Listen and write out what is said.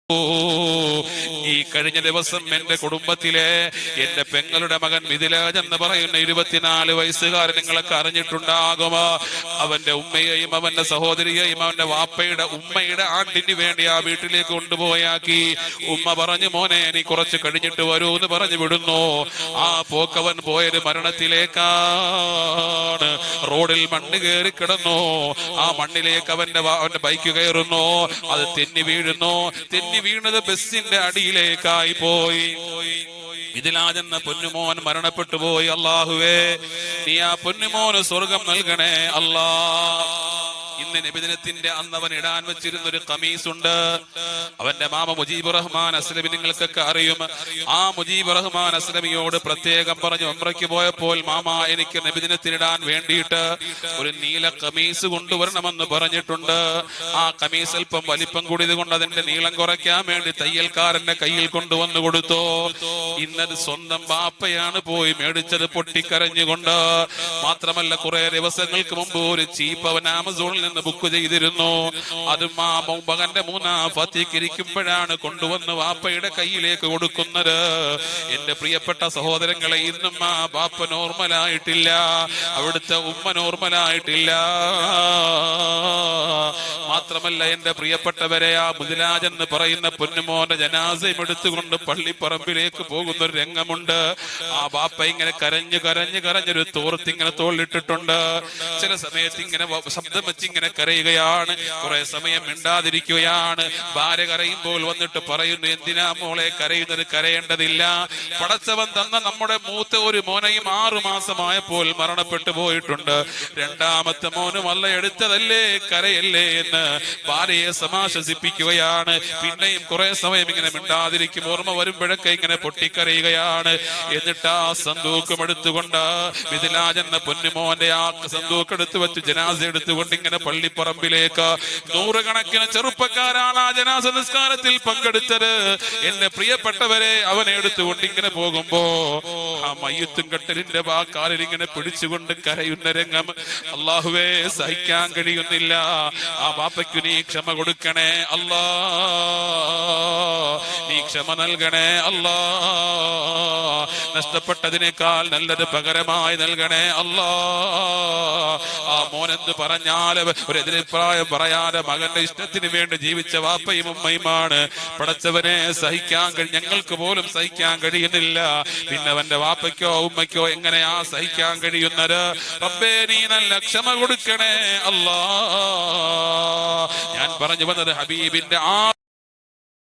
ഈ കഴിഞ്ഞ ദിവസം എന്റെ കുടുംബത്തിലെ എന്റെ പെങ്ങളുടെ മകൻ മിഥിലാജ് എന്ന് പറയുന്ന 24 വയസ്സുകാരൻ നിങ്ങളൊക്കെ അറിഞ്ഞിട്ടുണ്ടാകുമോ? അവന്റെ ഉമ്മയെയും അവന്റെ സഹോദരിയെയും അവന്റെ വാപ്പയുടെ ഉമ്മയുടെ ആണ്ടിന് വേണ്ടി ആ വീട്ടിലേക്ക് കൊണ്ടുപോയാക്കി. ഉമ്മ പറഞ്ഞു, മോനെ നീ കുറച്ച് കഴിഞ്ഞിട്ട് വരൂ എന്ന് പറഞ്ഞു വിടുന്നു. ആ പോക്കവൻ പോയത് മരണത്തിലേക്കാണ്. റോഡിൽ മണ്ണ് കയറി കിടന്നു. ആ മണ്ണിലേക്ക് അവന്റെ ബൈക്ക് കയറുന്നു. അത് തെന്നി വീഴുന്നു. തെന്നി വീണത് ബസ്സിന്റെ അടിയിലേക്കായി പോയി. മിഥിലാജ് എന്ന പൊന്നുമോൻ മരണപ്പെട്ടു പോയി. അല്ലാഹുവേ, നീ ആ പൊന്നുമോന് സ്വർഗം നൽകണേ അല്ലാ. ഇന്ന് നബിദിനത്തിന്റെ അന്ന് അവൻ ഇടാൻ വെച്ചിരുന്ന ഒരു കമീസ് ഉണ്ട്. അവന്റെ മാമ മുജീബ് റഹ്മാൻ അസ്ലമി നിങ്ങൾക്കൊക്കെ അറിയും. ആ മുജീബ് റഹ്മാൻ അസ്ലമിയോട് പ്രത്യേകം പറഞ്ഞു, ഉംറയ്ക്ക് പോയപ്പോൾ മാമ എനിക്ക് നബിദിനത്തിനിടാൻ വേണ്ടിയിട്ട് ഒരു നീല കമീസ് കൊണ്ടുവരണമെന്ന് പറഞ്ഞിട്ടുണ്ട്. ആ കമീസ് അല്പം വലിപ്പം കൂടിയത് കൊണ്ട് അതിന്റെ നീളം കുറയ്ക്കാൻ വേണ്ടി തയ്യൽക്കാരന്റെ കയ്യിൽ കൊണ്ടുവന്നു കൊടുത്തു. ഇന്നത് സ്വന്തം ബാപ്പയാണ് പോയി മേടിച്ചത് പൊട്ടിക്കരഞ്ഞുകൊണ്ട്. മാത്രമല്ല, കുറെ ദിവസങ്ങൾക്ക് മുമ്പ് ഒരു ചീപ്പ് അവൻ ആമസോണിൽ ബുക്ക് ചെയ്തിരുന്നു. അതും ആ മകന്റെ 3-ാം ഫാത്തിഹയ്ക്ക് ഇരിക്കുമ്പോഴാണ് കൊണ്ടുവന്ന് വാപ്പയുടെ കയ്യിലേക്ക് കൊടുക്കുന്നത്. എന്റെ പ്രിയപ്പെട്ട സഹോദരങ്ങളെ, ഇന്നും ആ ബാപ്പ നോർമലായിട്ടില്ല, അവിടുത്തെ ഉമ്മ നോർമലായിട്ടില്ല. മാത്രമല്ല എന്റെ പ്രിയപ്പെട്ടവരെ, ആ മിഥിലാജ് എന്ന് പറയുന്ന പൊന്നുമോന്റെ ജനാസയും എടുത്തുകൊണ്ട് പള്ളിപ്പറമ്പിലേക്ക് പോകുന്ന ഒരു രംഗമുണ്ട്. ആ ബാപ്പ ഇങ്ങനെ കരഞ്ഞൊരു തോർത്തിങ്ങനെ തോളിട്ടിട്ടുണ്ട്. ചില സമയത്ത് ഇങ്ങനെ ശബ്ദം വെച്ച് ഇങ്ങനെ കരയുകയാണ്. കുറെ സമയം മിണ്ടാതിരിക്കുകയാണ്. ഭാര്യ കരയുമ്പോൾ വന്നിട്ട് പറയുന്നു, എന്തിനാ മോളെ കരയുന്നത്? കരയേണ്ടതില്ല. പടച്ചവൻ തന്ന നമ്മുടെ മൂത്ത ഒരു മോനെയും 6 മാസമായപ്പോൾ മരണപ്പെട്ടു പോയിട്ടുണ്ട്. 2ാമത്തെ മോനും അല്ല എടുത്തതല്ലേ, കരയല്ലേ എന്ന് ഭാര്യയെ സമാശ്വസിപ്പിക്കുകയാണ്. പിന്നെയും കുറെ സമയം ഇങ്ങനെ മിണ്ടാതിരിക്കും. ഓർമ്മ വരുമ്പോഴൊക്കെ ഇങ്ങനെ പൊട്ടിക്കരയുകയാണ്. എന്നിട്ട് ആ സന്തൂക്കം എടുത്തുകൊണ്ട് മിഥിലാജ് എന്ന പൊന്നുമോന്റെ ആ സന്തൂക്കം എടുത്തു വെച്ച് ജനാസ എടുത്തുകൊണ്ട് ഇങ്ങനെ പള്ളിപ്പറമ്പിലേക്ക് 100 കണക്കിന് ചെറുപ്പക്കാരാണ് ആ ജനാസ നിസ്കാരത്തിൽ പങ്കെടുത്തത്. എന്റെ പ്രിയപ്പെട്ടവരെ, അവനെ എടുത്തുകൊണ്ട് ഇങ്ങനെ പോകുമ്പോ ആ മയ്യത്തും കട്ടലിന്റെ കാലിൽ ഇങ്ങനെ പിടിച്ചുകൊണ്ട് കരയുന്ന രംഗം അല്ലാഹുവേ സഹിക്കാൻ കഴിയുന്നില്ല. ആ ബാപ്പയ്ക്ക് നീ ക്ഷമ കൊടുക്കണേ അല്ലാ, നീ ക്ഷമ നൽകണേ അല്ലാ. നഷ്ടപ്പെട്ടതിനേക്കാൾ നല്ലത് പകരമായി നൽകണേ അല്ലാ. ആ മോനെന്ന് പറഞ്ഞാല് ഒരു എതിരഭിപ്രായം പറയാതെ മകന്റെ ഇഷ്ടത്തിന് വേണ്ടി ജീവിച്ച വാപ്പയും ഉമ്മയുമാണ്. പടച്ചവനെ സഹിക്കാൻ ഞങ്ങൾക്ക് പോലും സഹിക്കാൻ കഴിയുന്നില്ല. പിന്നെ അവന്റെ വാപ്പയ്ക്കോ ഉമ്മയ്ക്കോ എങ്ങനെയാ സഹിക്കാൻ കഴിയുന്നത്? റബ്ബേ, നീ നല്ല ക്ഷമ കൊടുക്കണേ അല്ലാ. ഞാൻ പറഞ്ഞു വന്നത് ഹബീബിന്റെ